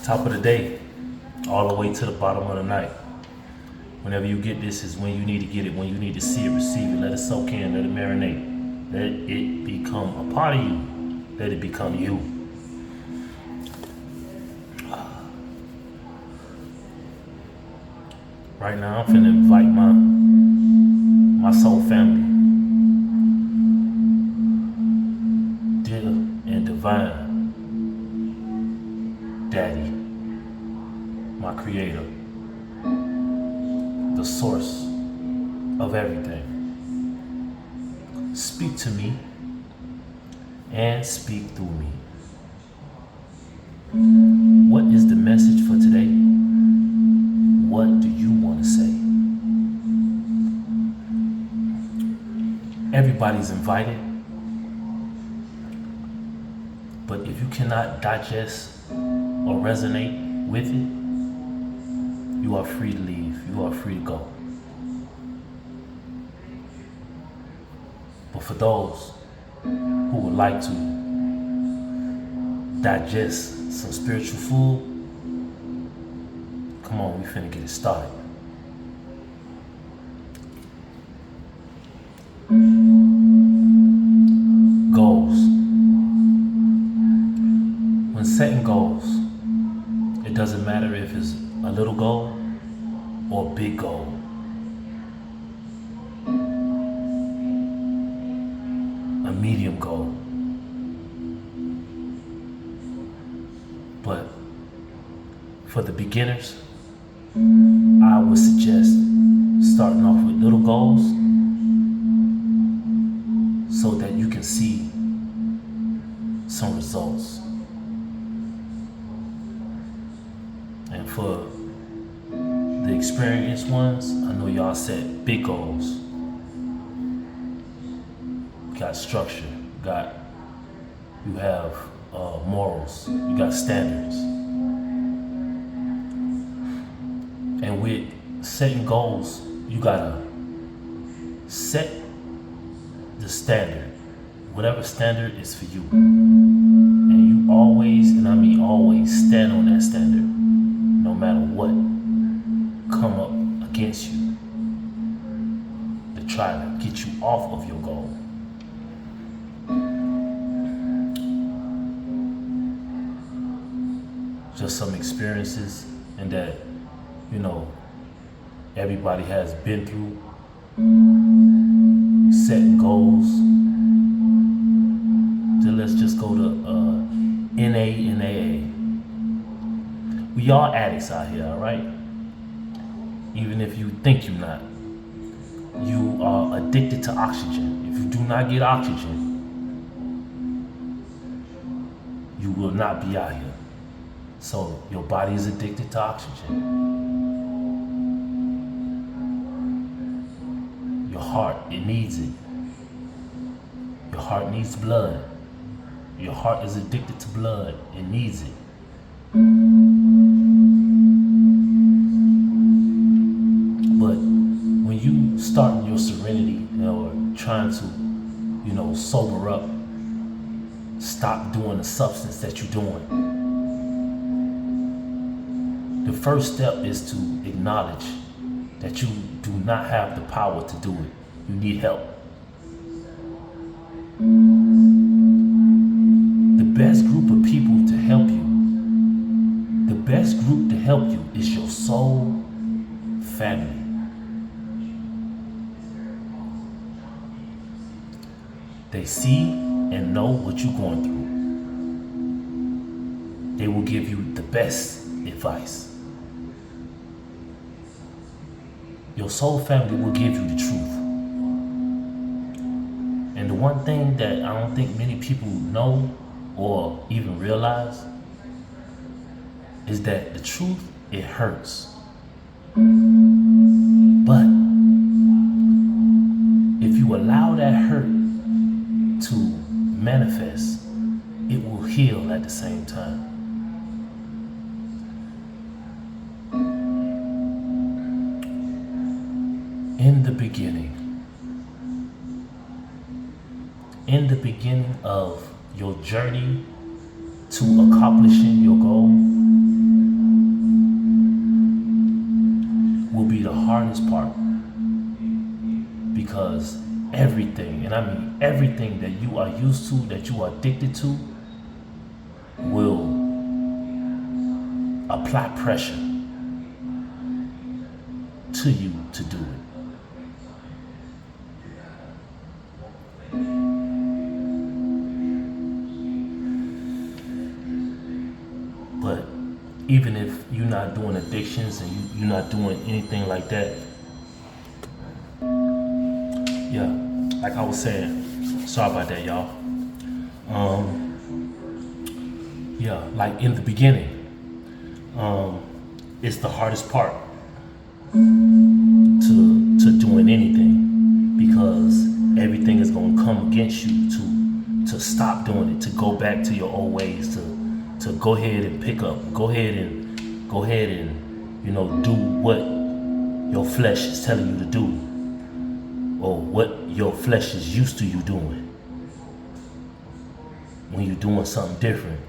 Top of the day, all the way to the bottom of the night. Whenever you get this is when you need to get it, when you need to see it, receive it, let it soak in, let it marinate. Let it become a part of you. Let it become you. Right now, I'm finna invite my soul family, dear and divine Daddy, my creator, the source of everything. Speak to me and speak through me. What is the message for today? What do you want to say? Everybody's invited, but if you cannot digest or resonate with it, you are free to leave. You are free to go. But for those who would like to digest some spiritual food, come on, we finna get it started. Goals. When setting goals, it doesn't matter if it's a little goal or a big goal. A medium goal. But for the beginners, I would suggest starting off with little goals so that you can see some results. And for the experienced ones, I know y'all set big goals. Got structure, you have morals, you got standards. And with setting goals, you gotta set the standard, whatever standard is for you. And you always, and I mean always, stand on that standard, no matter what come up against you to try to get you off of your goal. Just some experiences and that, everybody has been through setting goals. Then let's just go to NA and AA. We all addicts out here, all right? Even if you think you're not. You are addicted to oxygen. If you do not get oxygen, you will not be out here. So your body is addicted to oxygen. Your heart, it needs it. Your heart needs blood. Your heart is addicted to blood. It needs it. But when you start your serenity or trying to, sober up, stop doing the substance that you're doing. The first step is to acknowledge that you do not have the power to do it. You need help. The best group of people to help you, is your soul family. They see and know what you're going through. They will give you the best advice. Your soul family will give you the truth. And the one thing that I don't think many people know or even realize is that the truth, it hurts. But if you allow that hurt to manifest, it will heal at the same time. In the beginning of your journey to accomplishing your goal, hardest part, because everything, and I mean everything that you are used to, that you are addicted to, will apply pressure to you to do it. But even if you're not doing addictions and you're not doing anything like that, yeah, like I was saying, sorry about that, y'all. Yeah, like in the beginning, it's the hardest part to doing anything, because everything is gonna come against you to stop doing it, to go back to your old ways, to go ahead and go ahead and do what your flesh is telling you to do, or what your flesh is used to you doing. When you're doing something different,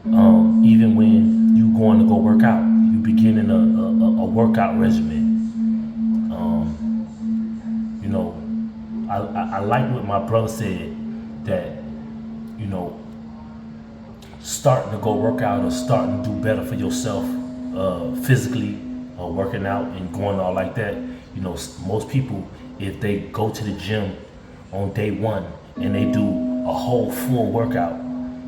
even when you going to go work out, you beginning a workout regimen. I like what my brother said, that starting to go work out or starting to do better for yourself physically, or working out and going all like that. Most people, if they go to the gym on day one and they do a whole full workout,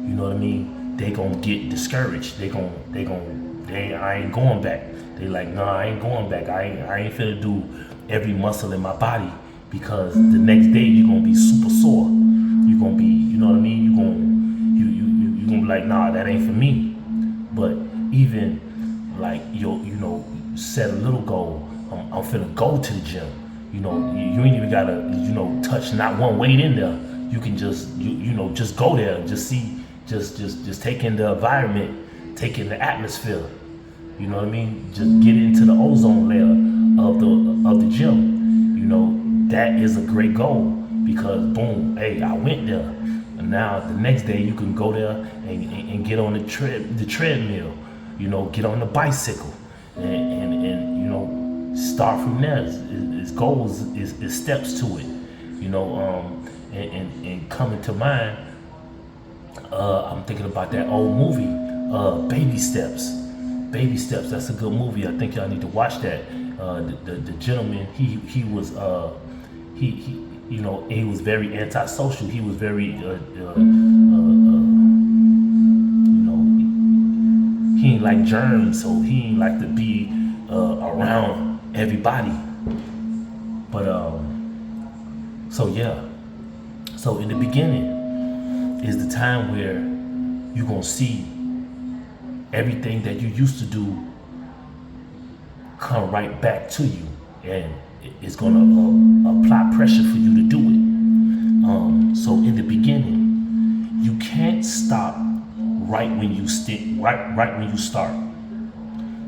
you know what I mean, they gonna get discouraged. I ain't going back. They like, nah, I ain't going back. I ain't finna do every muscle in my body, because the next day you're gonna be super sore. You're gonna be, you know what I mean? You're gonna be like, nah, that ain't for me. But even like you set a little goal. I'm finna go to the gym. You ain't even gotta touch not one weight in there. You can just just go there, just see, just take in the environment, take in the atmosphere. You know what I mean? Just get into the ozone layer of the gym. That is a great goal, because boom, hey, I went there. And now the next day you can go there and get on the treadmill, get on the bicycle, and start from there. It's goals, is steps to it, and coming to mind, I'm thinking about that old movie, Baby Steps. Baby Steps, that's a good movie. I think y'all need to watch that. The gentleman, he was he was very antisocial. He was very he ain't like germs, so he ain't like to be around everybody. But so yeah, so in the beginning is the time where you're gonna see everything that you used to do come right back to you, and it's gonna apply pressure for you to do it. So in the beginning, you can't stop right when you right when you start.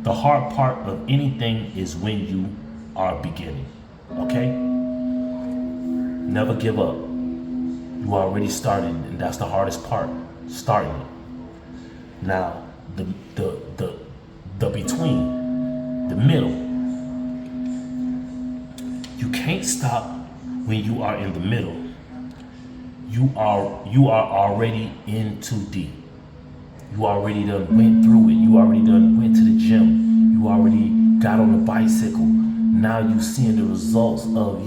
The hard part of anything is when you are beginning. Okay? Never give up. You already started, and that's the hardest part, starting it. Now, the between, the middle. You can't stop when you are in the middle. You are already in too deep. You already done went through it. You already done went to the gym. You already got on the bicycle. Now you seeing the results of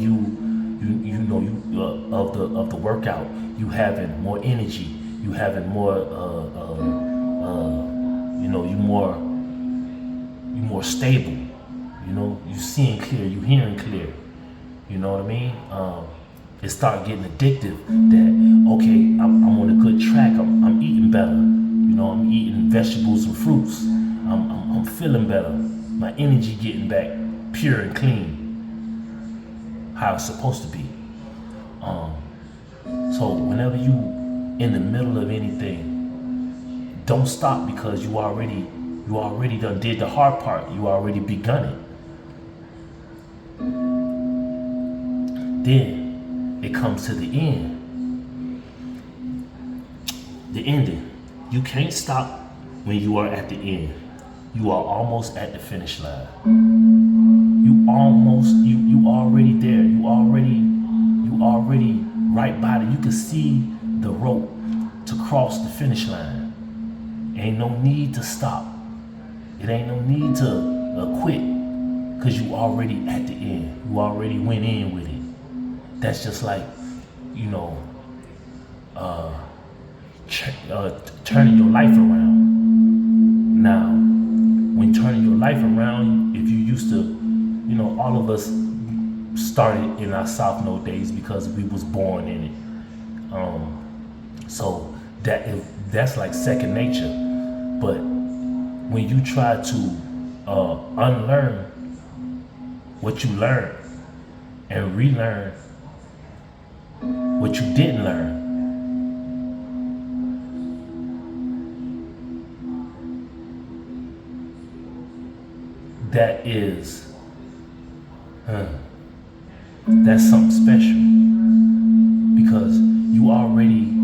of the workout. You having more energy. You having more you more stable. You seeing clear. You hearing clear. You know what I mean? It start getting addictive. That okay, I'm on a good track. I'm eating better. I'm eating vegetables and fruits. I'm feeling better. My energy getting back pure and clean, how it's supposed to be. So whenever you in the middle of anything, don't stop, because you already done did the hard part. You already begun it. Then it comes to the end. The ending. You can't stop when you are at the end. You are almost at the finish line. You you already there. You already right by it. You can see the rope to cross the finish line. Ain't no need to stop. It ain't no need to quit, because you already at the end. You already went in with it. That's just like, you know, turning your life around. Now, when turning your life around, if you used to, all of us started in our South Node days because we was born in it. So that's like second nature. But when you try to unlearn what you learned and relearn what you didn't learn, that's something special, because you already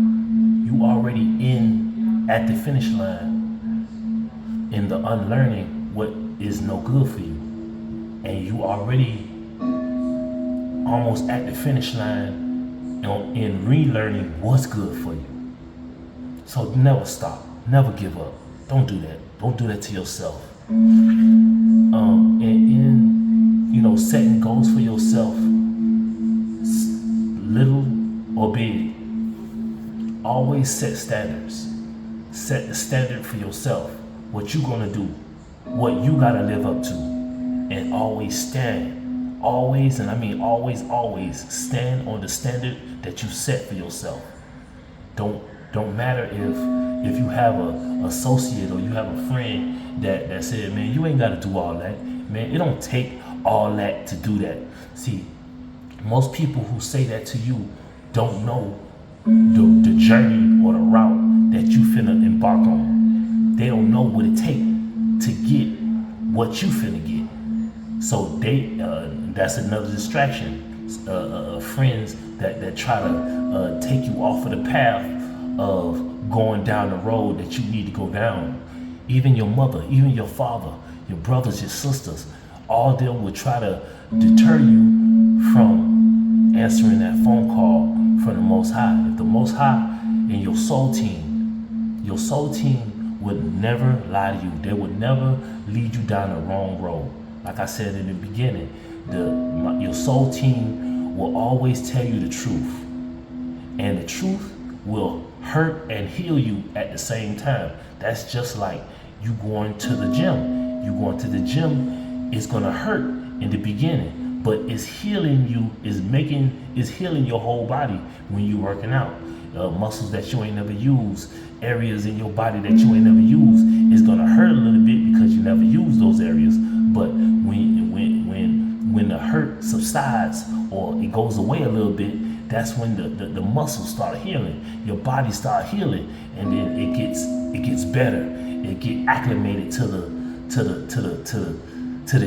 in at the finish line in the unlearning what is no good for you, and you already almost at the finish line in relearning what's good for you. So never stop, never give up. Don't do that. Don't do that to yourself. And in setting goals for yourself, little or big, always set standards. Set the standard for yourself, what you're gonna do, what you gotta live up to, and always stand. Always, and I mean always stand on the standard that you set for yourself. Don't matter if you have a associate or you have a friend that said, man, you ain't gotta do all that. Man, it don't take all that to do that. See, most people who say that to you don't know the journey or the route that you finna embark on. They don't know what it takes to get what you finna get. So that's another distraction. Friends that try to take you off of the path of going down the road that you need to go down. Even your mother, even your father, your brothers, your sisters, all of them will try to deter you from answering that phone call from the Most High. If the Most High and your soul team would never lie to you. They would never lead you down the wrong road. Like I said in the beginning, your soul team will always tell you the truth. And the truth will hurt and heal you at the same time. That's just like you going to the gym. You going to the gym, it's gonna hurt in the beginning, but it's healing you, is healing your whole body when you working out. Muscles that you ain't never used, areas in your body that you ain't never used, it's gonna hurt a little bit because you never use those areas. But when the hurt subsides or it goes away a little bit, that's when the muscles start healing, your body start healing, and then it gets better. It get acclimated to the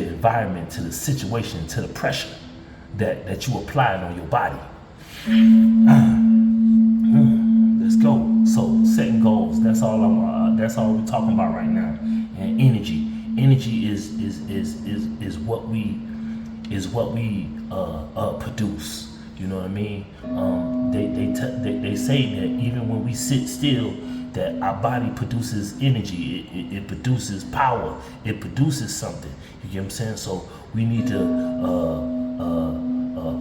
environment, to the situation, to the pressure that you applied on your body. Let's go. So setting goals. That's all we're talking about right now. And energy. Energy is what we produce. You know what I mean? They say that even when we sit still, that our body produces energy. It produces power. It produces something. You get what I'm saying? So we need to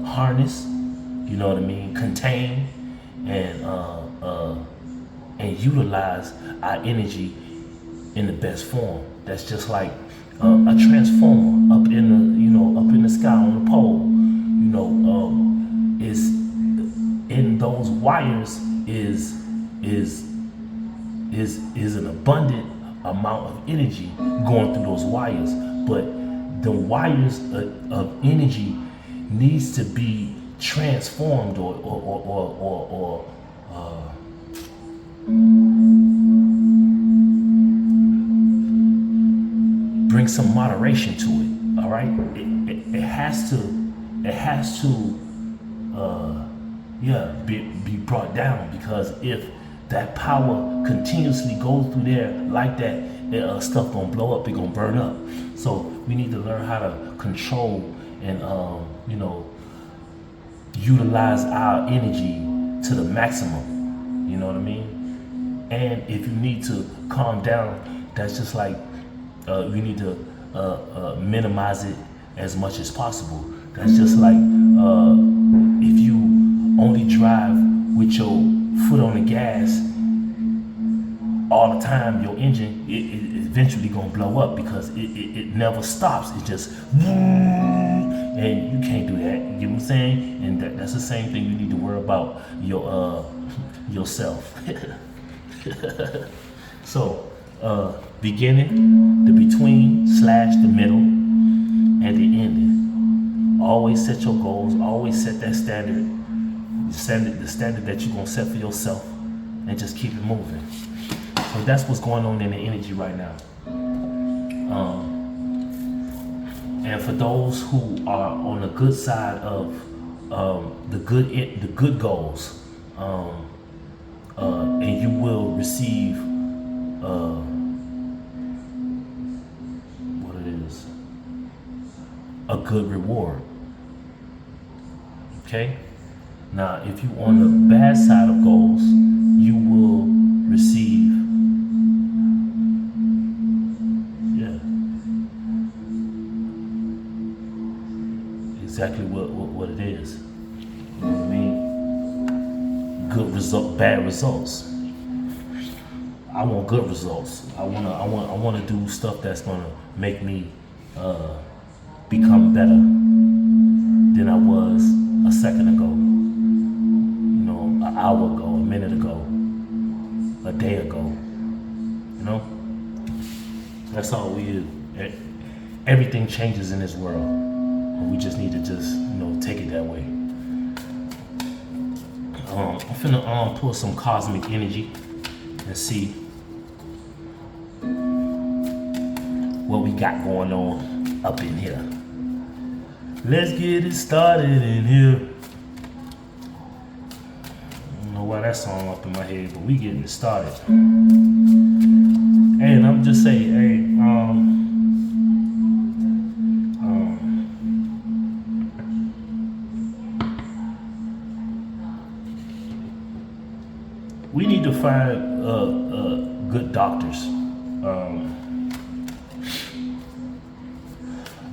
harness. You know what I mean? Contain and utilize our energy in the best form. That's just like a transformer up in the sky on the pole. Is in those wires is an abundant amount of energy going through those wires, but the wires of energy needs to be transformed or bring some moderation to it. All right, it has to be brought down, because if that power continuously goes through there like that, stuff gonna blow up, it gonna burn up. So we need to learn how to control and utilize our energy to the maximum. You know what I mean? And if you need to calm down, that's just like you need to minimize it as much as possible. That's just like if you only drive with your foot on the gas all the time, your engine it eventually gonna blow up because it never stops. It just and you can't do that. You know what I'm saying? And that's the same thing you need to worry about yourself. So beginning, the between, slash, the middle, and the ending. Always set your goals. Always set that standard. The standard that you're gonna set for yourself, and just keep it moving. So that's what's going on in the energy right now. And for those who are on the good side of the good goals, and you will receive what it is, a good reward. Okay. Now, if you on the bad side of goals, you will receive, exactly what it is. You know what I mean? Good result, bad results. I want good results. I wanna do stuff that's gonna make me become better than I was a second ago. You know, an hour ago, a minute ago, a day ago. You know? That's all we do. Everything changes in this world. And we just need to just, take it that way. I'm finna pull some cosmic energy and see what we got going on up in here. Let's get it started in here. I don't know why that song up in my head, but we getting it started. And I'm just saying, hey, we need to find good doctors,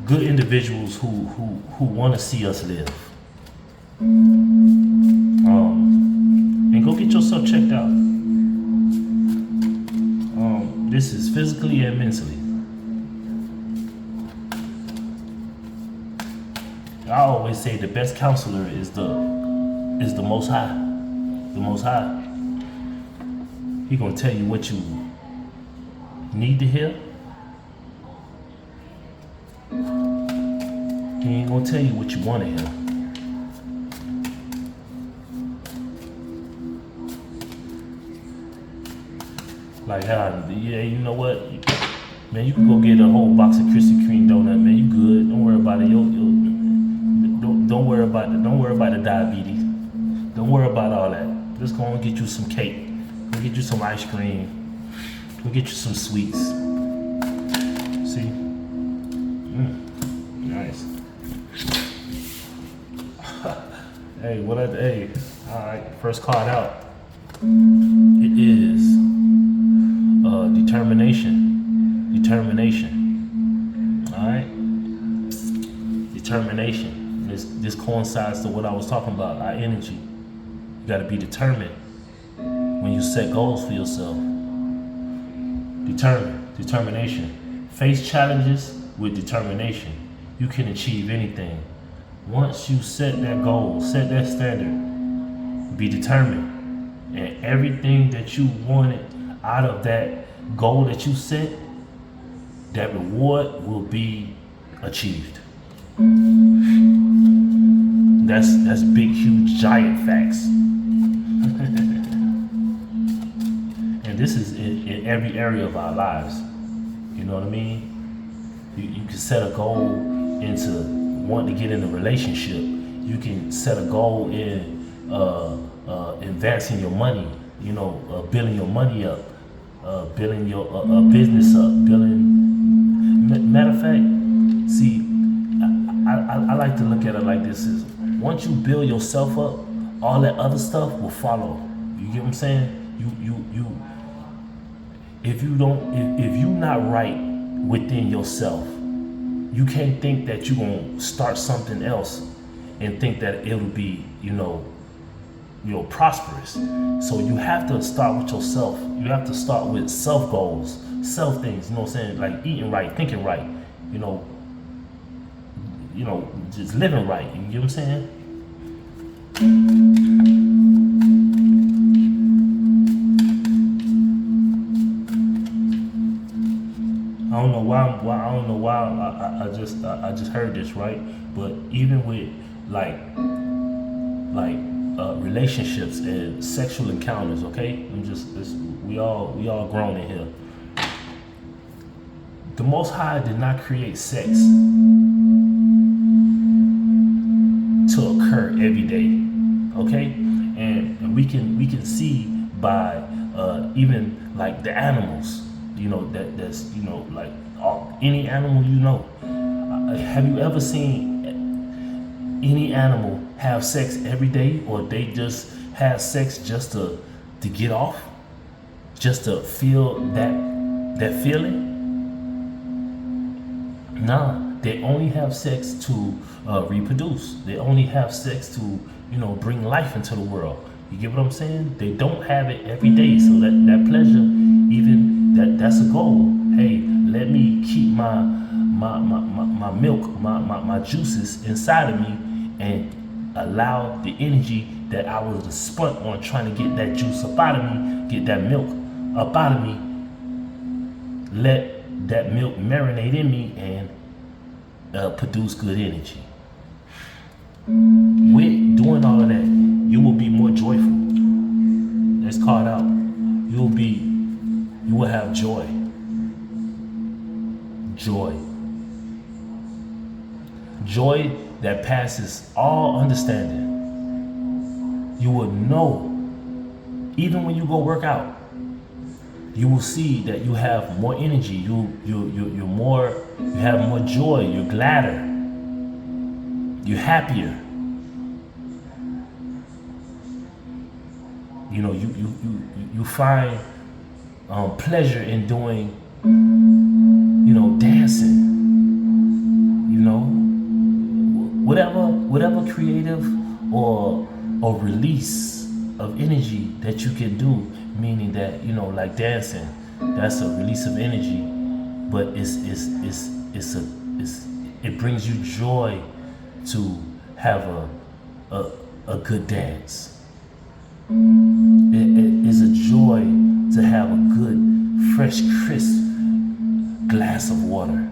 good individuals who want to see us live, and go get yourself checked out. This is physically and mentally. I always say the best counselor is the Most High. The Most High. He gonna tell you what you need to hear. He ain't gonna tell you what you want to hear. Like, you know what? Man, you can go get a whole box of Krispy Kreme donut, man. You good? Don't worry about it. Don't worry about it. Don't worry about the diabetes. Don't worry about all that. Just go and get you some cake. Go get you some ice cream. Go get you some sweets. See? Nice. Hey, all right, first card out. It is determination. All right? Determination. This coincides to what I was talking about, our energy. You gotta be determined when you set goals for yourself. Determination. Face challenges with determination. You can achieve anything. Once you set that goal, set that standard, be determined. And everything that you wanted out of that goal that you set, that reward will be achieved. That's big, huge, giant facts. And this is in every area of our lives. You know what I mean? You can set a goal into wanting to get in a relationship. You can set a goal in advancing your money, building your money up, building your business up, matter of fact, see, I I like to look at it like this: is once you build yourself up, all that other stuff will follow. You get what I'm saying? You. If you don't, if you not right within yourself, you can't think that you're gonna start something else and think that it'll be, prosperous. So you have to start with yourself. You have to start with self goals, self things. You know what I'm saying? Like eating right, thinking right. Just living right. You get what I'm saying? I don't know why I just heard this, right? But even with like relationships and sexual encounters, okay? We all grown in here. The Most High did not create sex to occur every day, okay? And we can see by even like the animals, that's like any animal. Have you ever seen any animal have sex every day, or they just have sex just to get off, just to feel that feeling? Nah, they only have sex to reproduce. They only have sex to bring life into the world. You get what I'm saying? They don't have it every day, so that pleasure, even that's a goal. Hey, let me keep my milk, my juices inside of me, and allow the energy that I was spent on trying to get that juice up out of me, get that milk up out of me. Let that milk marinate in me and produce good energy. With doing all of that, you will be more joyful. It's called out. You will have joy. Joy that passes all understanding. You will know, even when you go work out, you will see that you have more energy. You have more joy. You're gladder. You're happier. You find pleasure in doing, dancing. Whatever creative or release of energy that you can do, meaning that like dancing, that's a release of energy, but it brings you joy to have a good dance. It is a joy to have a good, fresh, crisp glass of water.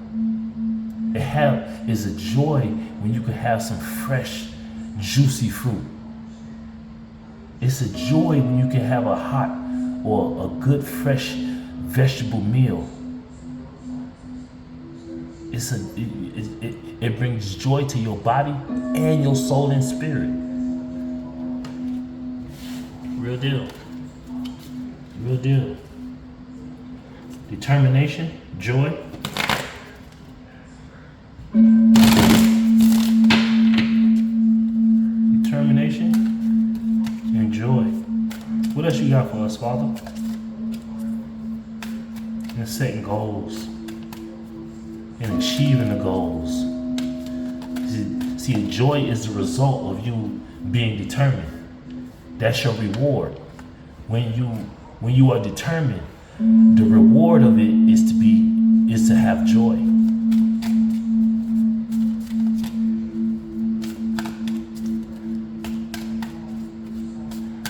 It is a joy when you can have some fresh, juicy fruit. It's a joy when you can have a hot or a good, fresh vegetable meal. It brings joy to your body and your soul and spirit. Real deal. Real deal. Determination, joy. Determination and joy. What else you got for us, Father? And setting goals and achieving the goals. See, joy is the result of you being determined. That's your reward. When you are determined, the reward of it is to have joy.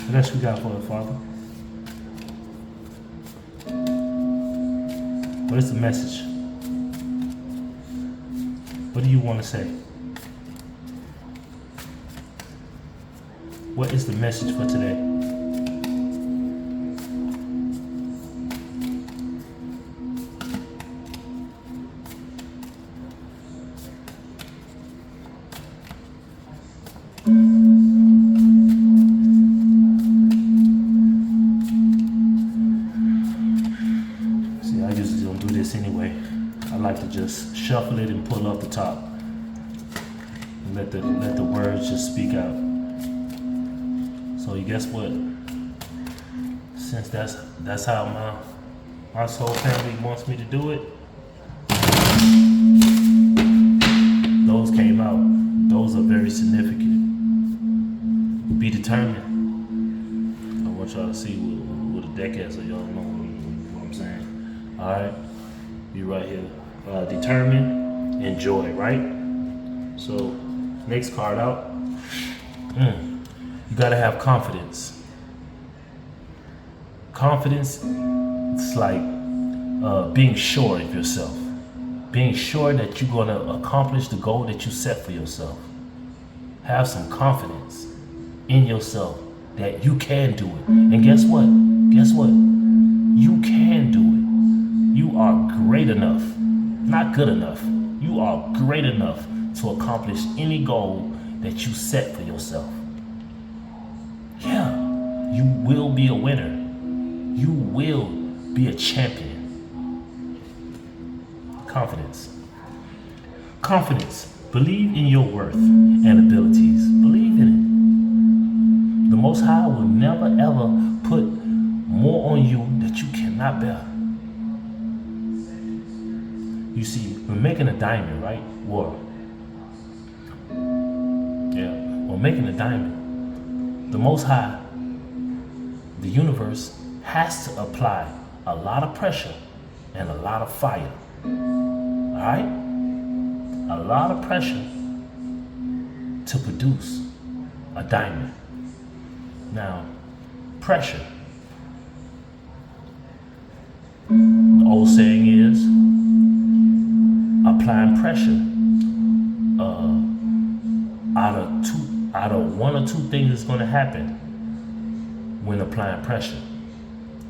What else we got for it, Father? What is the message? What do you want to say? What is the message for today? See, I just don't do this anyway. I like to just shuffle it and pull off the top. Let the words just speak out. So you guess what? Since that's how my soul family wants me to do it, those came out. Those are very significant. Be determined. I want y'all to see what a deck is, so y'all know what I'm saying. All right, be right here. Determined, enjoy. Right. So next card out. You gotta have confidence. Confidence, it's like being sure of yourself. Being sure that you're gonna accomplish the goal that you set for yourself. Have some confidence in yourself that you can do it. And guess what? Guess what? You can do it. You are great enough, not good enough. You are great enough to accomplish any goal that you set for yourself. Yeah, you will be a winner. You will be a champion. Confidence. Confidence. Believe in your worth and abilities. Believe in it. The Most High will never ever put more on you that you cannot bear. You see, we're making a diamond, right? Or making a diamond. The Most High, the universe, has to apply a lot of pressure and a lot of fire. Alright? A lot of pressure to produce a diamond. Now, pressure. The old saying is, applying pressure. Out of one or two things is going to happen when applying pressure.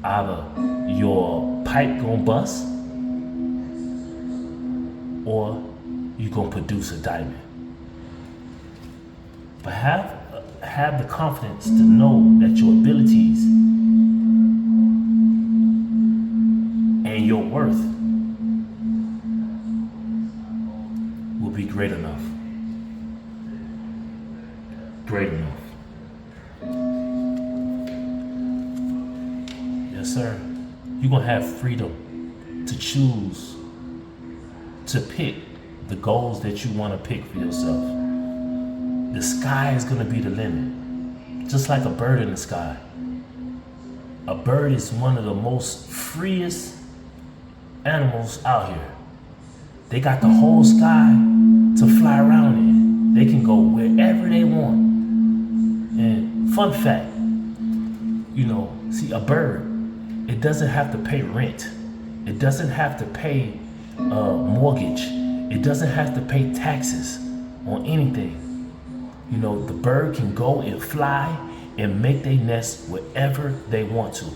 Either your pipe gonna bust, or you gonna produce a diamond. But have the confidence to know that your abilities and your worth will be great enough. Great enough. Yes, sir. You're gonna have freedom to choose to pick the goals that you want to pick for yourself. The sky is gonna be the limit. Just like a bird in the sky. A bird is one of the most freest animals out here. They got the whole sky to fly around in. They can go wherever they want. And fun fact, see, a bird, it doesn't have to pay rent. It doesn't have to pay mortgage. It doesn't have to pay taxes on anything. The bird can go and fly and make their nest wherever they want to.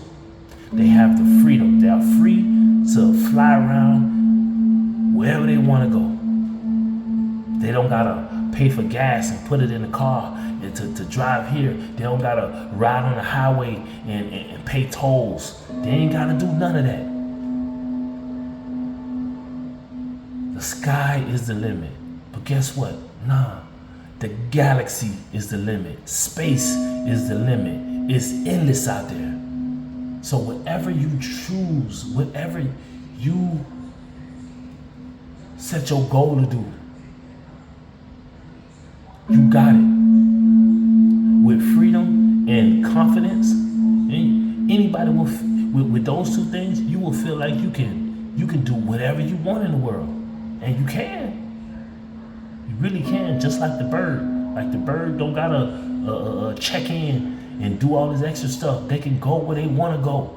They have the freedom. They are free to fly around wherever they want to go. They don't gotta pay for gas and put it in the car and to drive here. They don't gotta ride on the highway and pay tolls. They ain't gotta do none of that. The sky is the limit. But guess what? Nah. The galaxy is the limit. Space is the limit. It's endless out there. So whatever you choose, whatever you set your goal to do, you got it. With freedom and confidence, anybody with those two things, you will feel like you can do whatever you want in the world. And you can. You really can, just like the bird. Like the bird don't gotta check in and do all this extra stuff. They can go where they want to go.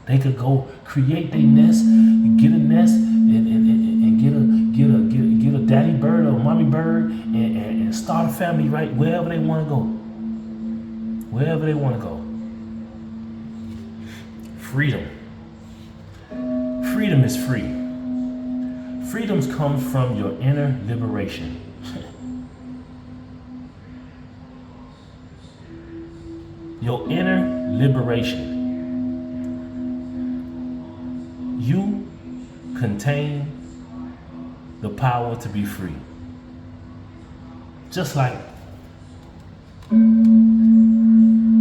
They could go create their nest, get a nest, and get a daddy bird or a mommy bird, and start a family right wherever they want to go. Wherever they want to go. Freedom. Freedom is free. Freedom comes from your inner liberation. Your inner liberation. You contain the power to be free. Just like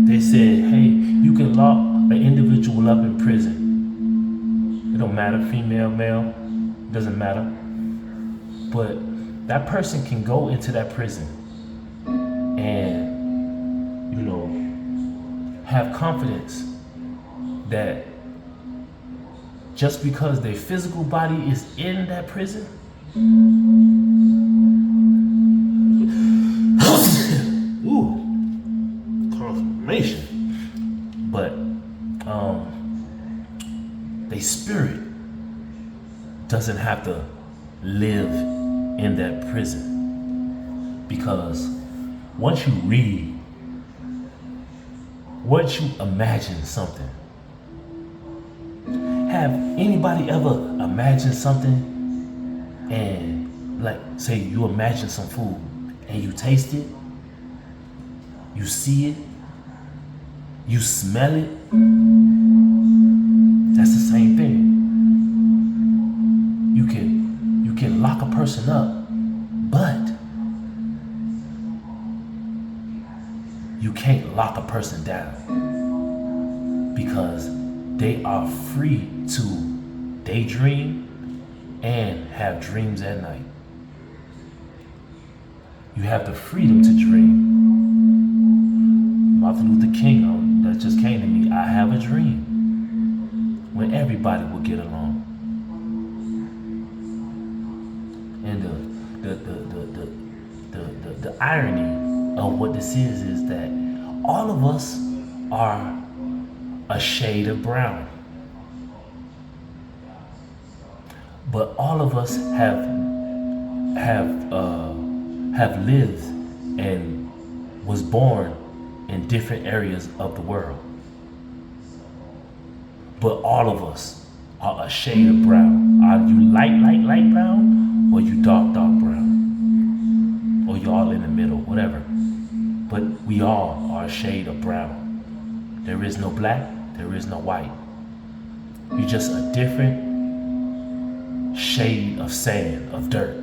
they said, hey, you can lock an individual up in prison. It don't matter, female, male, doesn't matter. But that person can go into that prison and, have confidence that just because their physical body is in that prison, ooh, confirmation. But their spirit doesn't have to live in that prison. Because once you read, once you imagine something, have anybody ever imagined something and, like, say you imagine some food and you taste it, you see it, you smell it? That's the same thing. You can lock a person up, but you can't lock a person down, because they are free to daydream and have dreams at night. You have the freedom to dream. Martin Luther King, that just came to me. I have a dream when everybody will get along. And the irony of what this is that all of us are a shade of brown. But all of us have lived and was born in different areas of the world. But all of us are a shade of brown. Are you light brown, or you dark brown? Or you all in the middle, whatever. But we all are a shade of brown. There is no black, there is no white. You're just a different shade of sand, of dirt.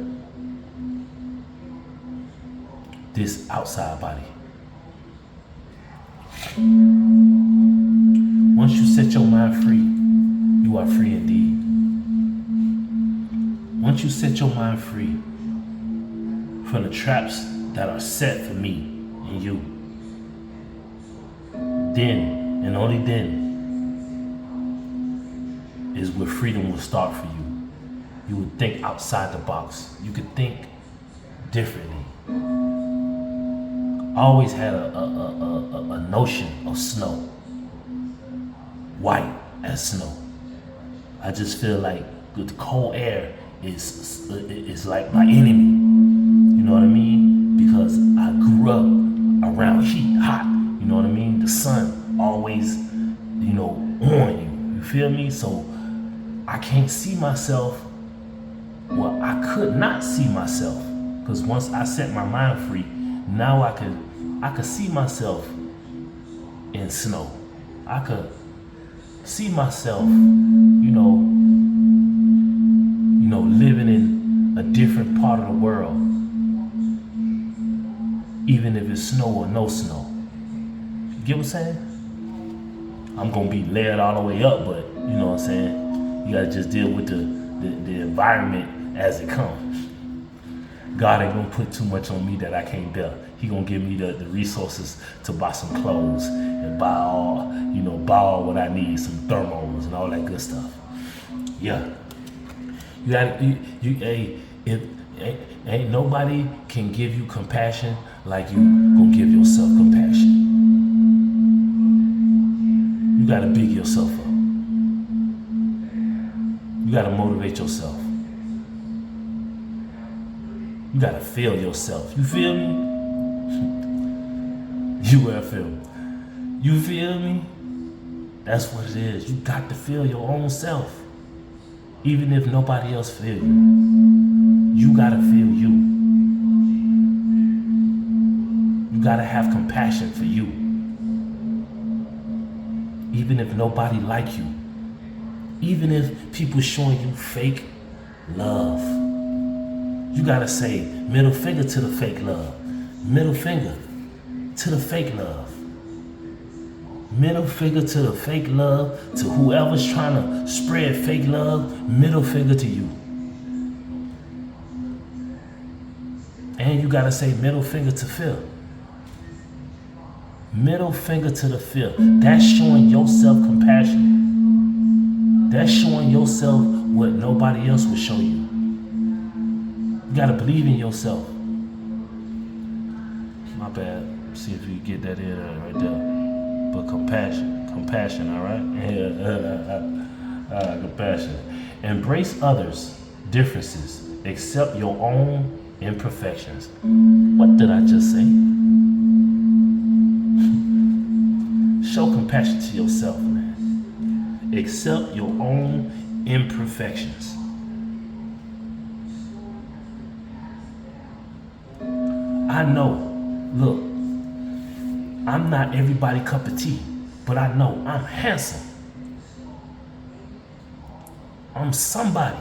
This outside body. Once you set your mind free, you are free indeed. Once you set your mind free from the traps that are set for me and you, then and only then is where freedom will start for you. You would think outside the box. You could think differently. I always had a notion of snow, white as snow. I just feel like the cold air is like my enemy. You know what I mean? Because I grew up around heat, hot. You know what I mean? The sun always, on you. You feel me? So I can't see myself. Well, I could not see myself, because once I set my mind free, now I could see myself in snow. I could see myself, living in a different part of the world, even if it's snow or no snow. You get what I'm saying? I'm gonna be layered all the way up, but you know what I'm saying? You gotta just deal with the environment as it comes. God ain't gonna put too much on me that I can't bear. He gonna give me the resources to buy some clothes and buy all what I need, some thermals and all that good stuff. Yeah. You gotta, ain't nobody can give you compassion like you gonna give yourself compassion. You gotta big yourself up. You gotta motivate yourself. You gotta feel yourself. You feel me? You will feel. You feel me? That's what it is. You got to feel your own self. Even if nobody else feel you. You gotta feel you. You gotta have compassion for you. Even if nobody like you. Even if people showing you fake love. You gotta say middle finger to the fake love. Middle finger to the fake love. Middle finger to the fake love, to whoever's trying to spread fake love. Middle finger to you. And you gotta say middle finger to Phil. Middle finger to the Phil. That's showing yourself compassion. That's showing yourself what nobody else will show you. You gotta believe in yourself. My bad. See if you get that in right there. But compassion, all right? Yeah, compassion. Embrace others' differences. Accept your own imperfections. What did I just say? Show compassion to yourself, man. Accept your own imperfections. I know, look, I'm not everybody's cup of tea, but I know I'm handsome. I'm somebody.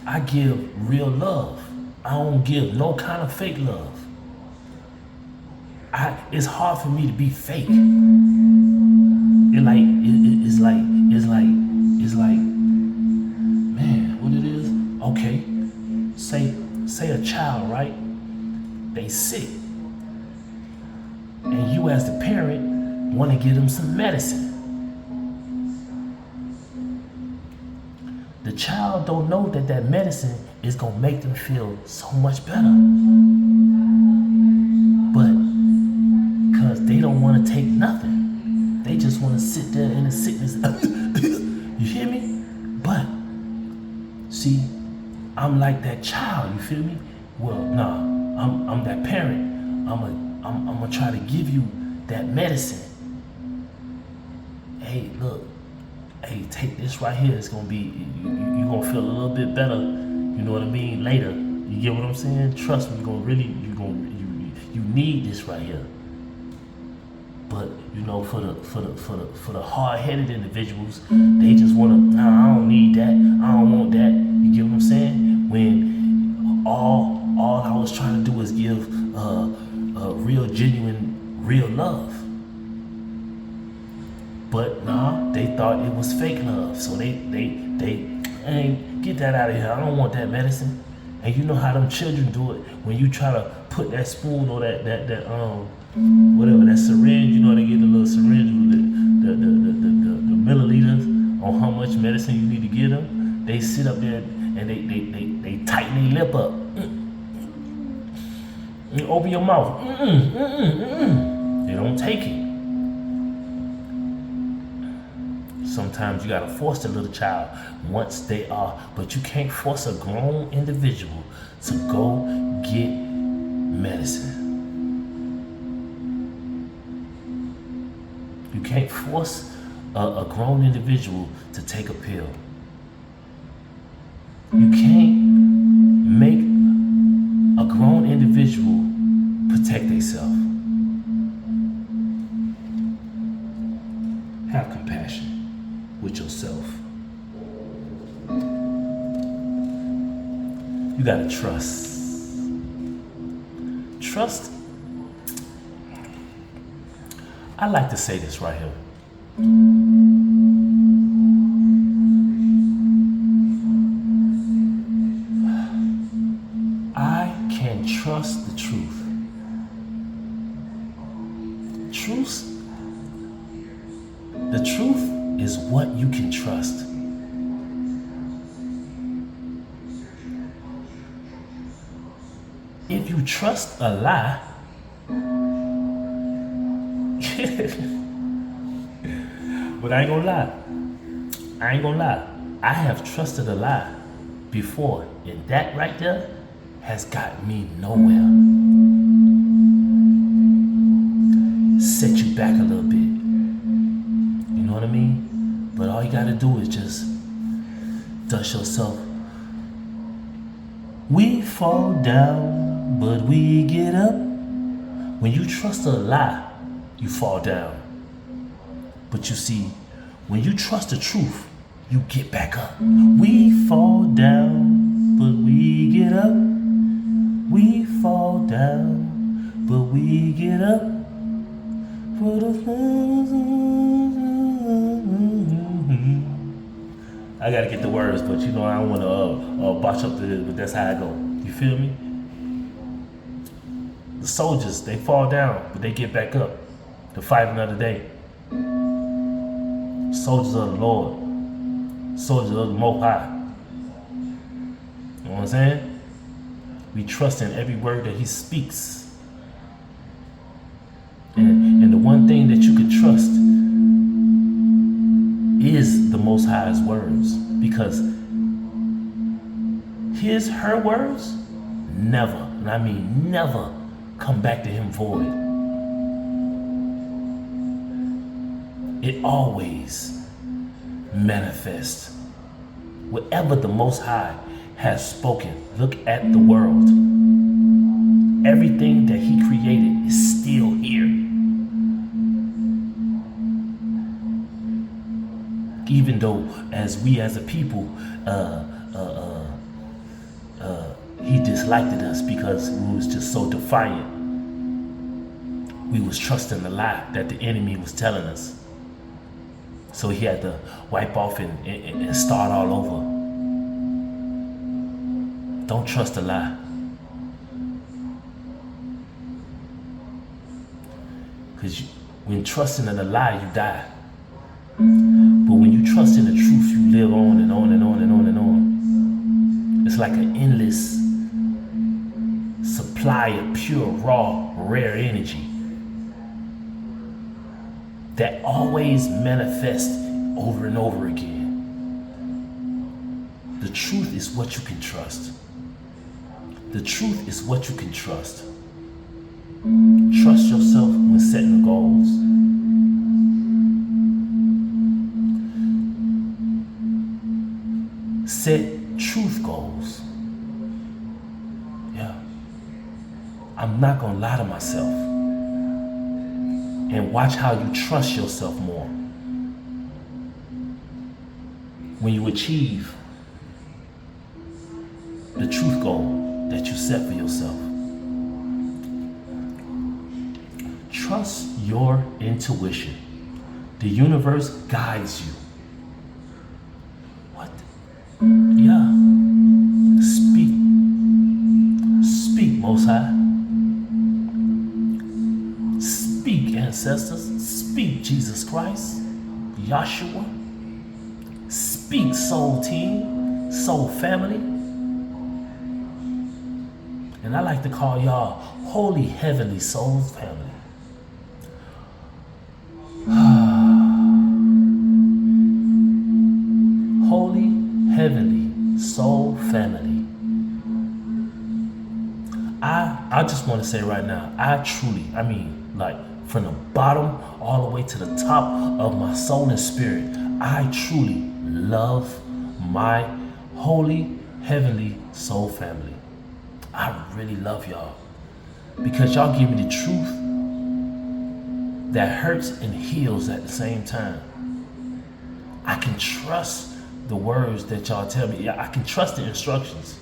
I give real love. I don't give no kind of fake love. It's hard for me to be fake. It's like, man, what it is? Okay, say a child, right? They sick, and you as the parent want to give them some medicine. The child don't know that medicine is gonna make them feel so much better, but because they don't want to take nothing, they just want to sit there in the sickness. You hear me? But see, I'm like that child. You feel me? Well, nah, I'm that parent. I'm gonna try to give you that medicine. Hey, look. Hey, take this right here. It's gonna be you gonna feel a little bit better. You know what I mean? Later, you get what I'm saying? Trust me, you need this right here. But you know, for the hard-headed individuals, they just wanna. Nah, I don't need that. I don't want that. You get what I'm saying? When all I was trying to do was give real, genuine, real love. But nah, they thought it was fake love. So they ain't get that out of here. I don't want that medicine. And you know how them children do it when you try to put that spoon or that whatever, that syringe, you know, they get the little syringe with the milliliters on how much medicine you need to give them. They sit up there and they tighten their lip up. You open your mouth. They don't take it. Sometimes you gotta force the little child once they are, but you can't force a grown individual to go get medicine. You can't force a grown individual to take a pill. You can't make a grown individual protect themselves. Have compassion with yourself. You gotta trust. Trust. I like to say this right here. I can trust the truth. The truth is what you can trust. If you trust a lie, but I ain't gonna lie. I have trusted a lie before, and that right there has got me nowhere. Set you back a little bit. You know what I mean? But all you gotta do is just dust yourself. We fall down, but we get up. When you trust a lie, you fall down. But you see, when you trust the truth, you get back up. We fall down, but we get up. We fall down, but we get up. For the I gotta get the words, but you know I don't want to botch up the, but that's how I go. You feel me? The soldiers, they fall down, but they get back up to fight another day. Soldiers of the Lord, soldiers of the Most High. You know what I'm saying? We trust in every word that He speaks. And the one thing that you can trust is the Most High's words, because her words never, and I mean never, come back to Him void. It always manifests. Whatever the Most High has spoken, look at the world. Everything that He created is still here. Even though as we as a people, He disliked us because we was just so defiant. We was trusting the lie that the enemy was telling us. So He had to wipe off and start all over. Don't trust a lie. Because when trusting in a lie, you die. But when you trust in the truth, you live on and on and on and on and on. It's like an endless supply of pure, raw, rare energy that always manifests over and over again. The truth is what you can trust. The truth is what you can trust. Trust yourself when setting goals. Set truth goals. Yeah. I'm not gonna lie to myself. And watch how you trust yourself more. When you achieve the truth goal that you set for yourself. Trust your intuition. The universe guides you. What? Yeah. Speak, Most High. Speak, ancestors. Speak, Jesus Christ. Yahshua. Speak, soul team. Soul family. And I like to call y'all Holy Heavenly Soul family. Holy Heavenly Soul family. I just want to say right now, I mean, like from the bottom all the way to the top of my soul and spirit, I truly love my Holy Heavenly Soul family. I really love y'all because y'all give me the truth that hurts and heals at the same time. I can trust the words that y'all tell me. Yeah, I can trust the instructions.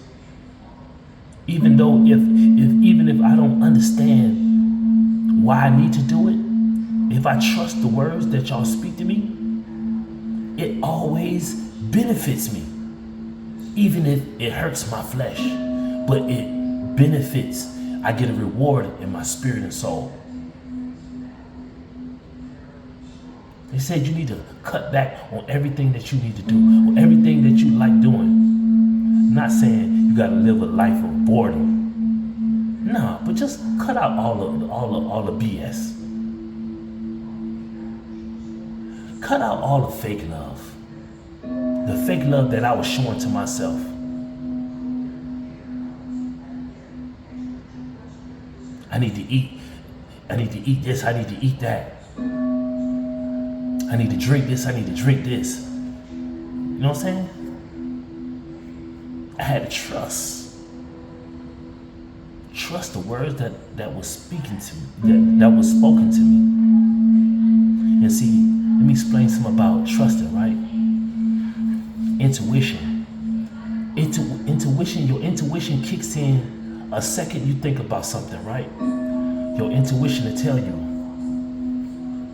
Even though even if I don't understand why I need to do it, if I trust the words that y'all speak to me, it always benefits me. Even if it hurts my flesh, but it benefits. I get a reward in my spirit and soul. They said you need to cut back on everything that you need to do, or everything that you like doing. I'm not saying you gotta live a life of boredom. No, but just cut out all the BS. Cut out all the fake love. The fake love that I was showing to myself. I need to eat this, I need to eat that. I need to drink this, I need to drink this. You know what I'm saying? I had to trust the words that was speaking to me, that was spoken to me. And see, let me explain something about trusting, right? Intuition. Intuition your intuition kicks in a second you think about something, right? Your intuition will tell you,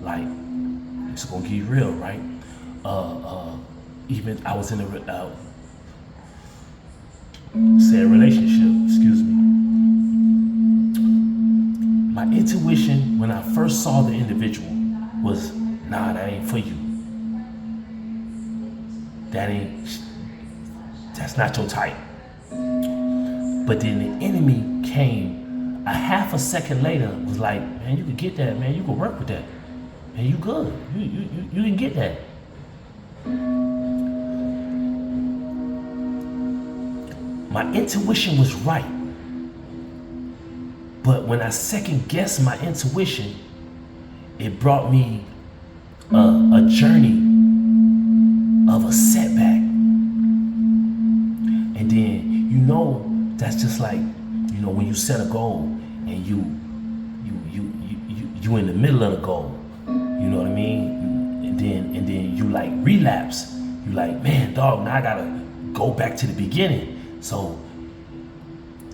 like, it's gonna get real, right? Even I was in a relationship, excuse me. My intuition when I first saw the individual was, nah, that ain't for you. That's not your type. But then the enemy came a half a second later, was like, man, you can get that, man, you can work with that. Man, you good. You can get that. My intuition was right. But when I second guessed my intuition, it brought me a journey of a setback. And then, that's just like, when you set a goal and you in the middle of the goal, you know what I mean? And then you like relapse. You like, man, dog, now I gotta go back to the beginning. So,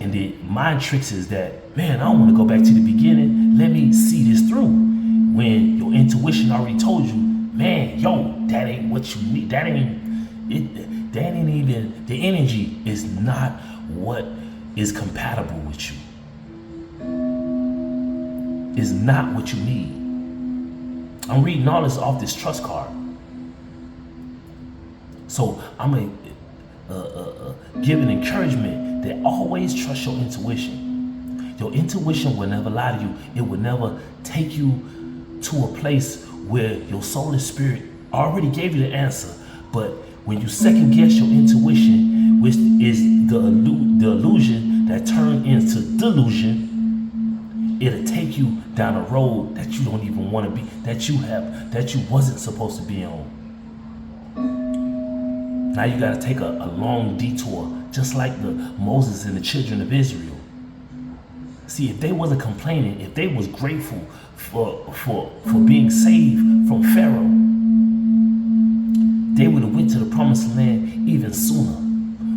and the mind tricks is that, man, I don't want to go back to the beginning. Let me see this through. When your intuition already told you, man, yo, that ain't what you need. That ain't even, the energy is not what is compatible with you. Is not what you need. I'm reading all this off this trust card. So I'm going to give an encouragement that always trust your intuition. Your intuition will never lie to you. It will never take you to a place where your soul and spirit already gave you the answer. But when you second guess your intuition, which is the illusion that turned into delusion, it'll take you down a road that you don't even want to be, that you wasn't supposed to be on. Now you got to take a long detour, just like the Moses and the children of Israel. See, if they wasn't complaining, if they was grateful for being saved from Pharaoh, they would have went to the promised land even sooner.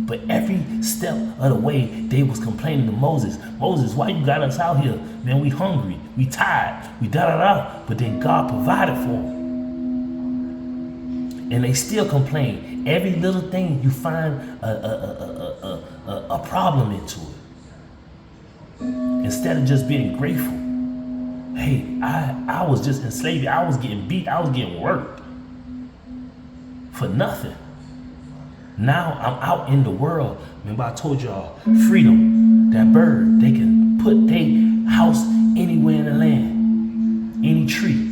But every step of the way, they was complaining to Moses. Moses, why you got us out here? Man, we hungry, we tired, we da-da-da. But then God provided for them. And they still complain. Every little thing you find a problem into it. Instead of just being grateful. Hey, I was just in slavery. I was getting beat. I was getting worked. For nothing. Now I'm out in the world. Remember I told y'all, freedom. That bird, they can put their house anywhere in the land. Any tree,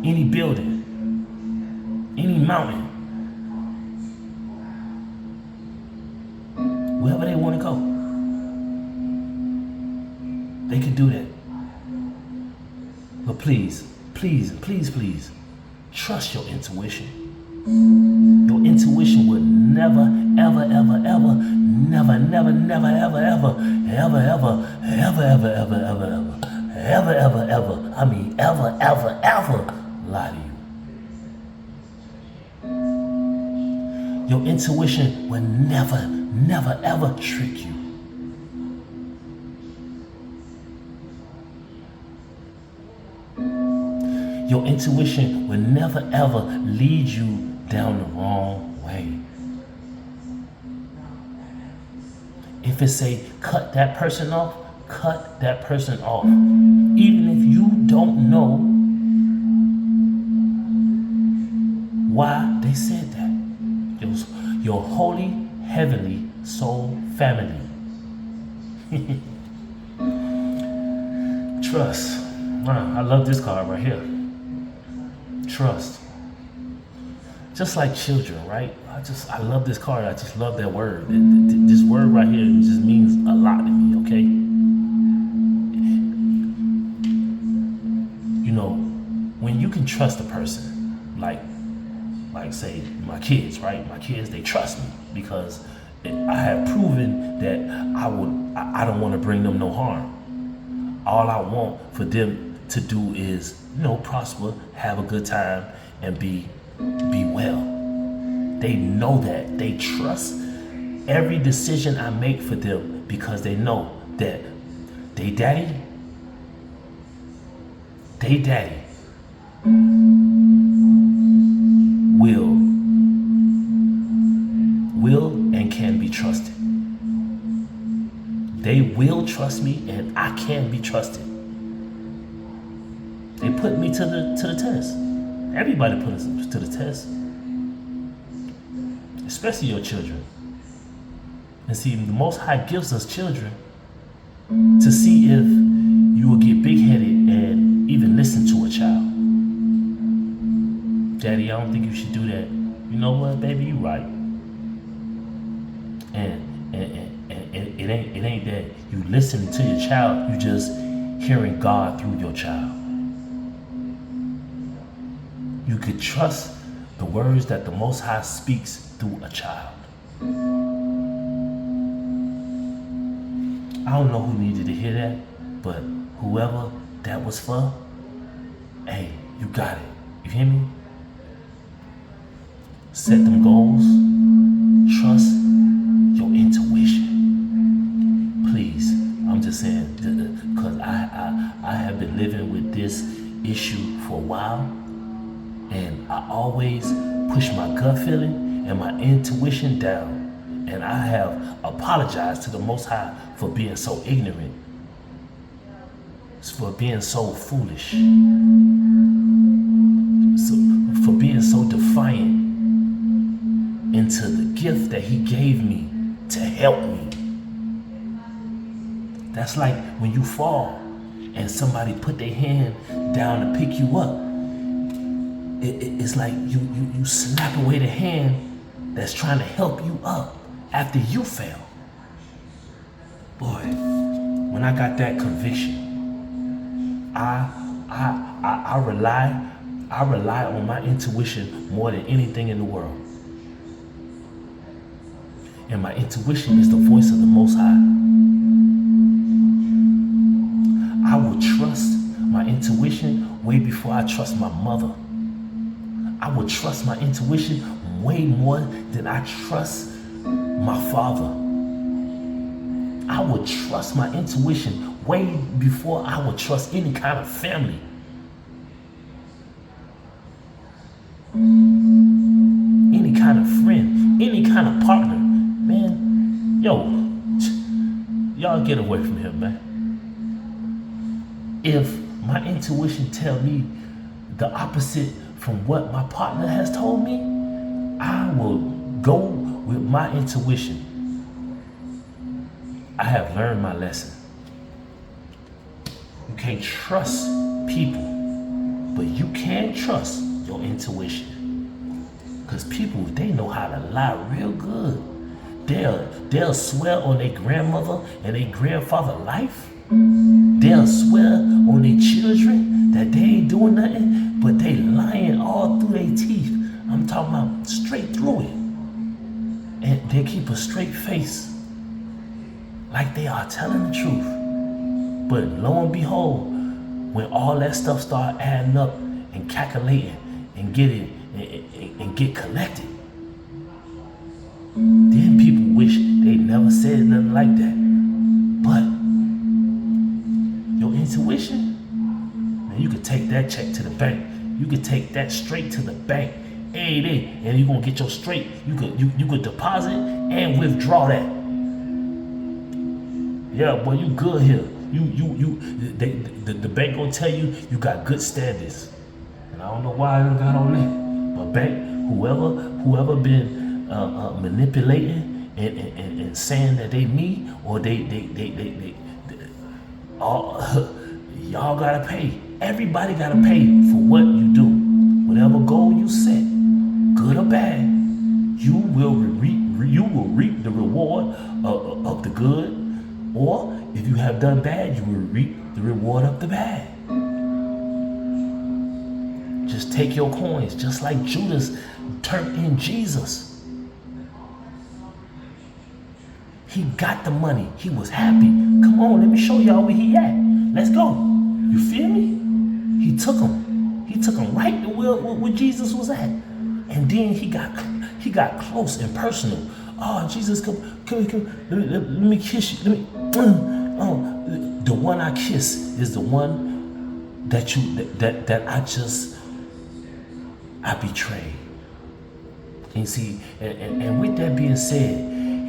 any building, any mountain. Wherever they want to go. They can do that. But please, please, please, please, trust your intuition. Your intuition will never, ever, ever, ever, never, never, never, ever, ever, ever, ever, ever, ever, ever, ever, ever, ever, ever, I mean ever, ever, ever lie to you. Your intuition will never, never, ever trick you. Your intuition will never, ever lead you down the wrong way. If it say, cut that person off, cut that person off. Even if you don't know why they said that. It was your holy, heavenly soul family. Trust. Wow, I love this card right here. Trust. Just like children, right? I love this card. I just love that word. This word right here just means a lot to me, okay? When you can trust a person, like say my kids, right? My kids, they trust me because I have proven that I don't want to bring them no harm. All I want for them to do is, prosper, have a good time, and be well. They know that. They trust every decision I make for them, because they know that they daddy will and can be trusted. They will trust me, and I can be trusted. They put me to the test. Everybody put us to the test, especially your children. And see, the Most High gives us children to see if you will get big-headed and even listen to a child. Daddy, I don't think you should do that. You know what, baby, you right. And it ain't that you listening to your child, you just hearing God through your child. You could trust the words that the Most High speaks through a child. I don't know who needed to hear that, but whoever that was for, hey, you got it. You hear me? Set them goals. Trust your intuition. Please, I'm just saying, because I have been living with this issue for a while, and I always push my gut feeling and my intuition down. And I have apologized to the Most High for being so ignorant, for being so foolish, for being so defiant into the gift that He gave me to help me. That's like when you fall and somebody put their hand down to pick you up. It's like you slap away the hand that's trying to help you up after you fail. Boy, when I got that conviction, I rely on my intuition more than anything in the world. And my intuition is the voice of the Most High. I will trust my intuition way before I trust my mother. I will trust my intuition way more than I trust my father. I would trust my intuition way before I would trust any kind of family. Any kind of friend, any kind of partner. Man, y'all get away from him, man. If my intuition tell me the opposite from what my partner has told me, I will go with my intuition. I have learned my lesson. You can't trust people, but you can trust your intuition. Because people, they know how to lie real good. They'll swear on their grandmother and their grandfather life. They'll swear on their children that they ain't doing nothing, but they lying all through their teeth. I'm talking about straight through it. And they keep a straight face, like they are telling the truth. But lo and behold, when all that stuff start adding up and calculating and get collected, then people wish they never said nothing like that. But your intuition, man, you could take that check to the bank. You could take that straight to the bank every day, and you're gonna get your straight. You could deposit and withdraw that. Yeah, boy, you good here. The bank gonna tell you got good standards, and I don't know why I done got on that. But bank, whoever been manipulating and saying that they me or they all y'all gotta pay. Everybody gotta pay for what you do. Whatever goal you set, good or bad, you will reap the reward of the good. Or if you have done bad, you will reap the reward of the bad. Just take your coins, just like Judas turned in Jesus. He got the money. He was happy. Come on, let me show y'all where he at. Let's go. You feel me? He took him. He took him right to where Jesus was at. And then he got close and personal Oh, Jesus, come, let me kiss you. Let me. Oh, the one I kiss is the one that I betrayed. And see, and with that being said,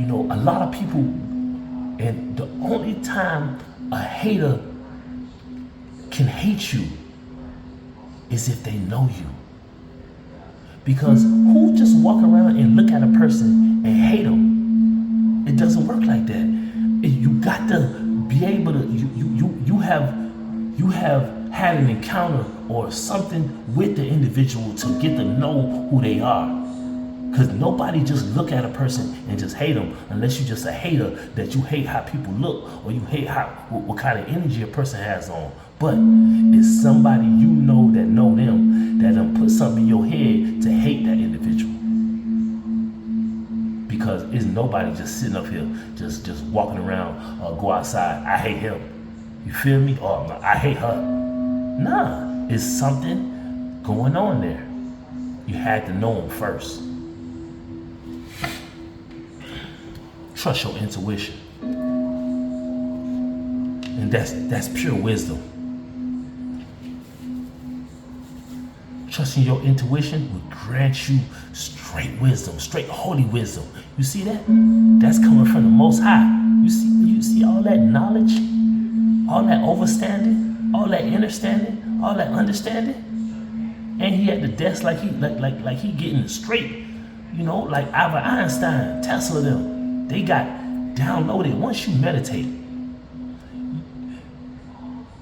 a lot of people, and the only time a hater can hate you is if they know you. Because who just walk around and look at a person and hate them? It doesn't work like that. You got to be able to. You have had an encounter or something with the individual to get to know who they are. Because nobody just look at a person and just hate them unless you're just a hater that you hate how people look or you hate what kind of energy a person has on. But it's somebody that know them that done put something in your head to hate that individual. Because it's nobody just sitting up here just walking around or go outside. I hate him. You feel me? Or I hate her. Nah, it's something going on there. You had to know them first. Trust your intuition. And that's pure wisdom. Trusting your intuition will grant you straight wisdom, straight holy wisdom. You see that? That's coming from the Most High. You see all that knowledge, all that overstanding, all that understanding, all that understanding. And he at the desk like he getting it straight. Like Albert Einstein, Tesla them. They got downloaded. Once you meditate,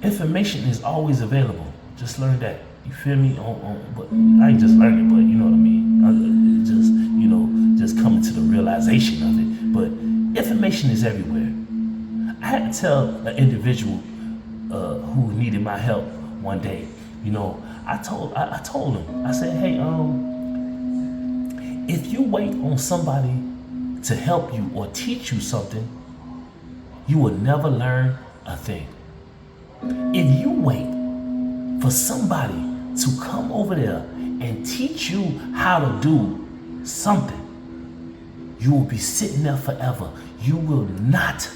information is always available. Just learn that. You feel me? But I ain't just learning it, but you know what I mean. Just coming to the realization of it. But information is everywhere. I had to tell an individual who needed my help one day. I told him. I said, hey, if you wait on somebody to help you or teach you something, you will never learn a thing. If you wait for somebody to come over there and teach you how to do something, you will be sitting there forever. You will not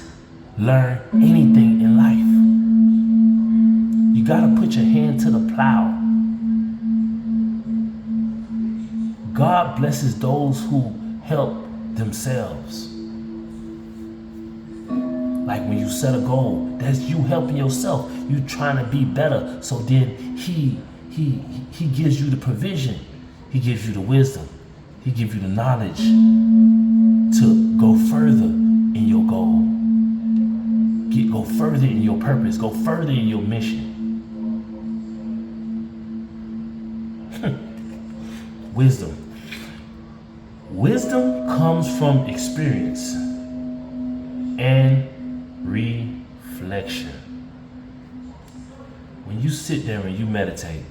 learn anything in life. You gotta put your hand to the plow. God blesses those who help themselves. Like when you set a goal, that's you helping yourself. You trying to be better. So then he gives you the provision. He gives you the wisdom. He gives you the knowledge to go further in your goal. Go further in your purpose. Go further in your mission. Wisdom. Wisdom comes from experience and reflection. When you sit there and you meditate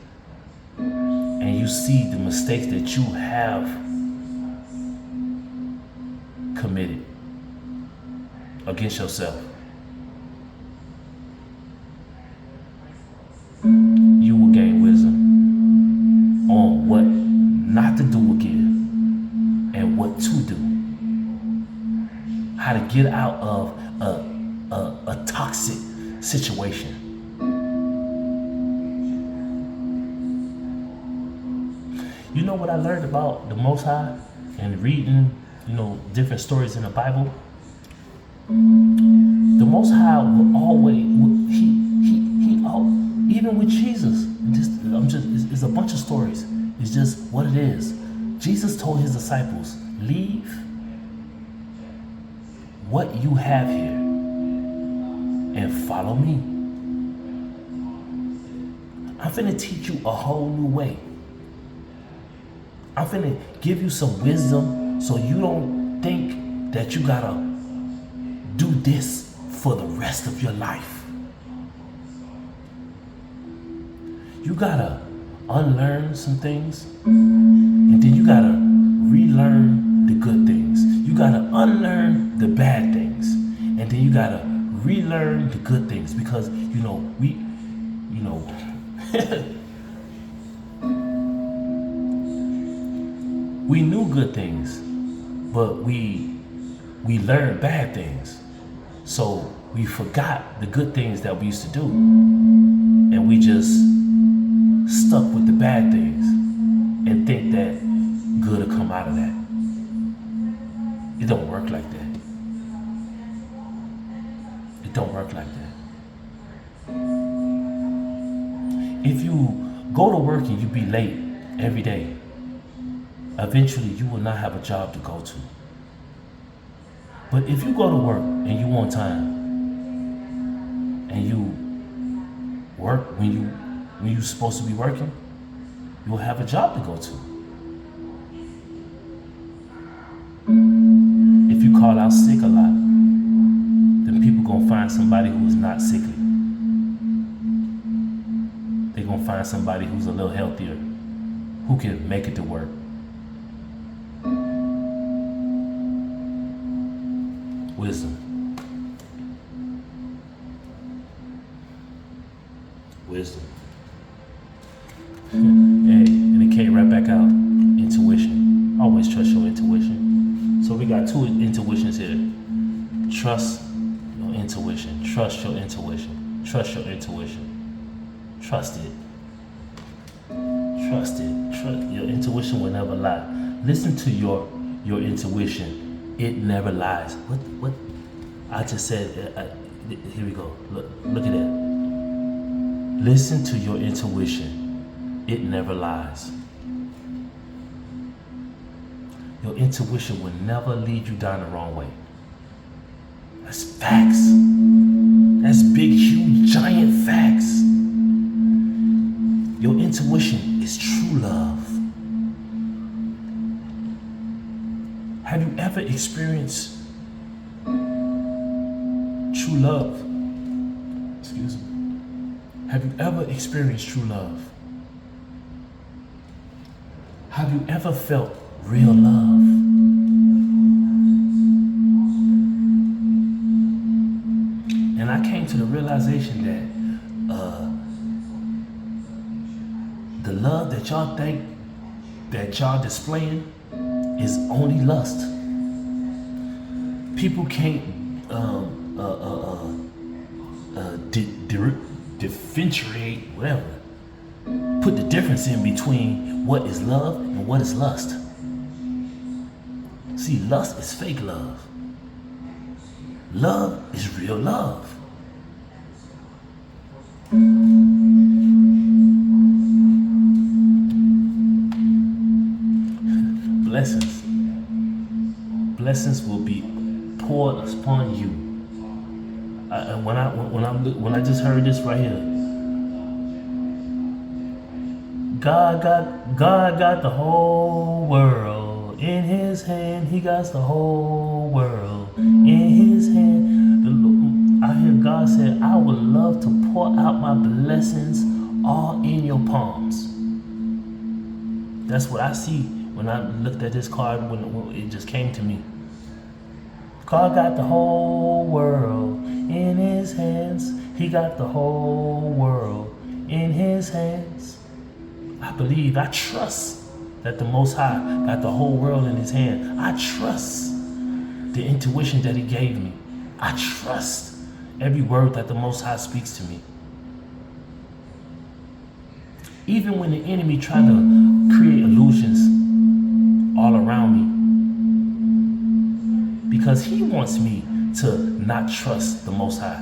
and you see the mistakes that you have committed against yourself, you will gain wisdom on what not to do again and what to do. How to get out of a toxic situation. You know what I learned about the Most High and reading, different stories in the Bible? The Most High will always, even with Jesus, it's a bunch of stories. It's just what it is. Jesus told his disciples, leave what you have here and follow me. I'm finna teach you a whole new way. I'm finna give you some wisdom so you don't think that you gotta do this for the rest of your life. You gotta unlearn some things, and then you gotta relearn the good things. You gotta unlearn the bad things, and then you gotta relearn the good things, because we knew good things, but we we learned bad things. So we forgot the good things that we used to do. And we just stuck with the bad things and think that good will come out of that. It don't work like that. It don't work like that. If you go to work and you be late every day, eventually you will not have a job to go to. But if you go to work and you on time and you work when you're supposed to be working, you'll have a job to go to. If you call out sick a lot, then people gonna find somebody who is not sickly. They're gonna find somebody who's a little healthier, who can make it to work. Wisdom. Wisdom. Hey, and it came right back out. Intuition. Always trust your intuition. So we got two intuitions here. Trust your intuition. Trust your intuition. Trust your intuition. Trust it. Trust it. Your intuition will never lie. Listen to your intuition. It never lies. What? I just said. Here we go. Look at that. Listen to your intuition. It never lies. Your intuition will never lead you down the wrong way. That's facts. That's big, huge, giant facts. Your intuition is true love. Have you ever experienced true love? Excuse me. Have you ever experienced true love? Have you ever felt real love? And I came to the realization that the love that y'all think that y'all displaying is only lust. People can't differentiate, whatever, put the difference in between what is love and what is lust. See, lust is fake love. Love is real love. Blessings. Blessings will be poured upon you. When I just heard this right here, God got the whole world in His hand. He got the whole world in His hand. I hear God say, "I would love to pour out my blessings all in your palms." That's what I see when I looked at this card when it just came to me. God got the whole world in His hands. He got the whole world in His hands. I believe, I trust that the Most High got the whole world in His hand. I trust the intuition that He gave me. I trust every word that the Most High speaks to me. Even when the enemy tried to create illusions all around me, because he wants me to not trust the Most High.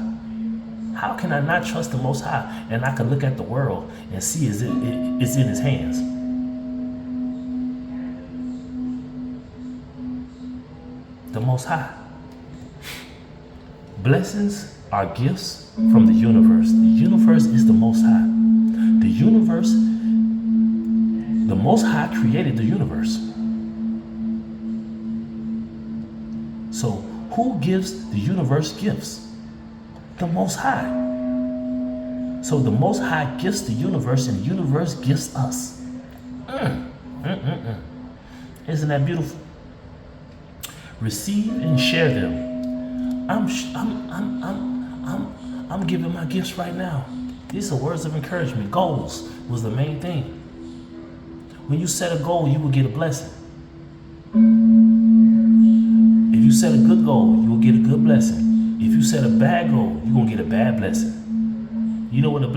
How can I not trust the Most High and I can look at the world and see it's in His hands? The Most High. Blessings are gifts from the universe. The universe is the Most High. The universe, the Most High created the universe. So who gives the universe gifts? The Most High. So the Most High gifts the universe and the universe gifts us. Isn't that beautiful? Receive and share them. I'm giving my gifts right now. These are words of encouragement. Goals was the main thing. When you set a goal, you will get a blessing. If you set a good goal, you will get a good blessing. If you set a bad goal, you're going to get a bad blessing. You know what a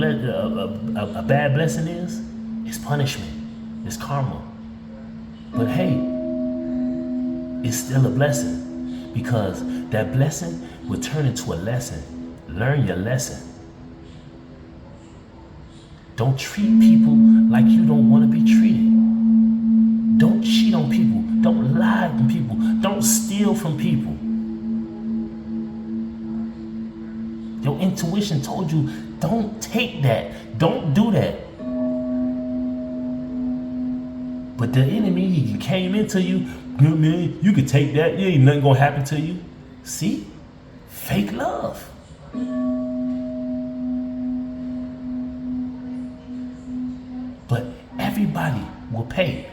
bad blessing is? It's punishment. It's karma. But hey, it's still a blessing because that blessing will turn into a lesson. Learn your lesson. Don't treat people like you don't want to be treated. Don't cheat on people. Don't lie on people. Don't steal from people. Your intuition told you, don't take that. Don't do that. But the enemy, he came into you, man, you can take that. Yeah, ain't nothing gonna happen to you. See? Fake love. But everybody will pay.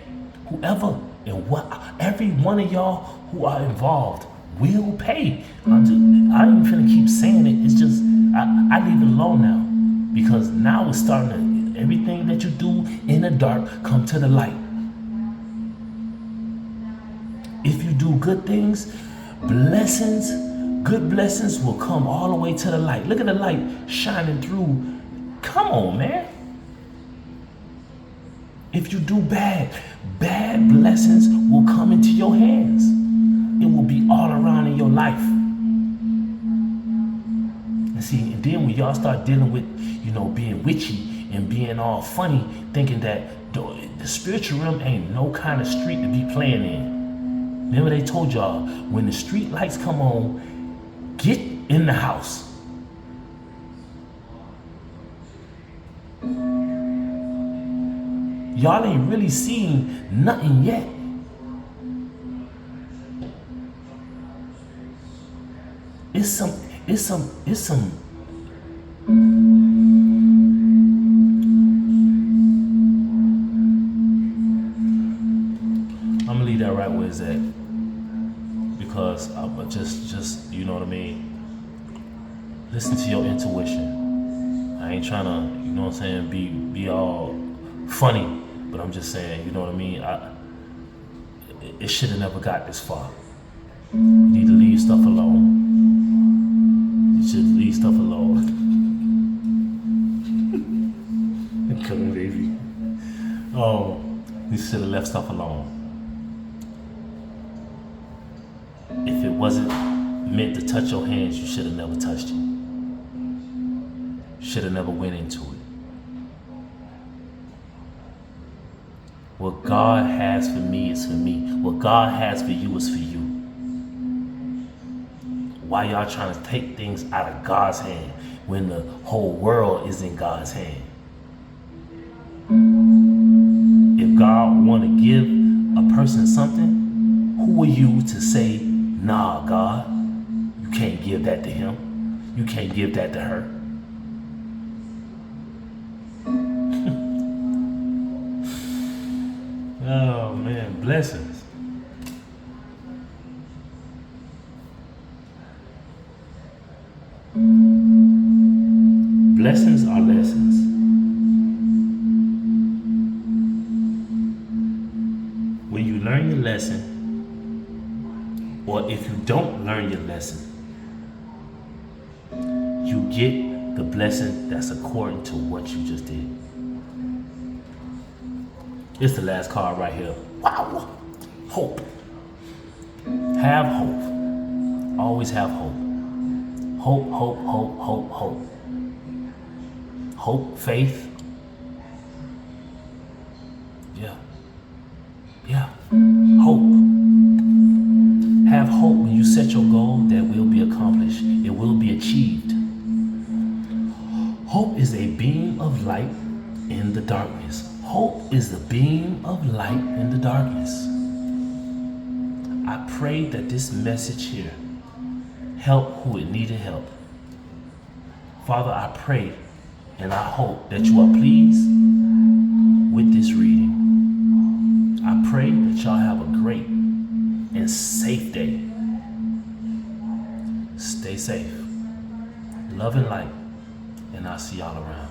Whoever and what, every one of y'all who are involved will pay. I ain't even finna keep saying it. It's just, I leave it alone now. Because now it's starting to, everything that you do in the dark come to the light. If you do good things, blessings, good blessings will come all the way to the light. Look at the light shining through. Come on, man. If you do bad, bad blessings will come into your hands. It will be all around in your life. And see, and then when y'all start dealing with, being witchy and being all funny, thinking that the spiritual realm ain't no kind of street to be playing in. Remember they told y'all, when the street lights come on, get in the house. Y'all ain't really seen nothing yet. It's some. I'm gonna leave that right where it's at. Because I'm just, you know what I mean? Listen to your intuition. I ain't trying to, you know what I'm saying, be all funny. But I'm just saying, you know what I mean? It should have never got this far. You need to leave stuff alone. You should leave stuff alone. Come on, baby. Oh, you should have left stuff alone. If it wasn't meant to touch your hands, you should have never touched it. Should have never went into it. What God has for me is for me. What God has for you is for you. Why y'all trying to take things out of God's hand when the whole world is in God's hand? If God want to give a person something, who are you to say, nah, God, you can't give that to him. You can't give that to her. Oh man, blessings. Blessings are lessons. When you learn your lesson, or if you don't learn your lesson, you get the blessing that's according to what you just did. It's the last card right here. Wow. Hope. Have hope. Always have hope. Hope, hope, hope, hope, hope. Hope, faith. Yeah. Yeah. Hope. Have hope when you set your goal that will be accomplished. It will be achieved. Hope is a beam of light in the darkness. Hope is the beam of light in the darkness. I pray that this message here help who it needed help. Father, I pray and I hope that you are pleased with this reading. I pray that y'all have a great and safe day. Stay safe. Love and light, and I'll see y'all around.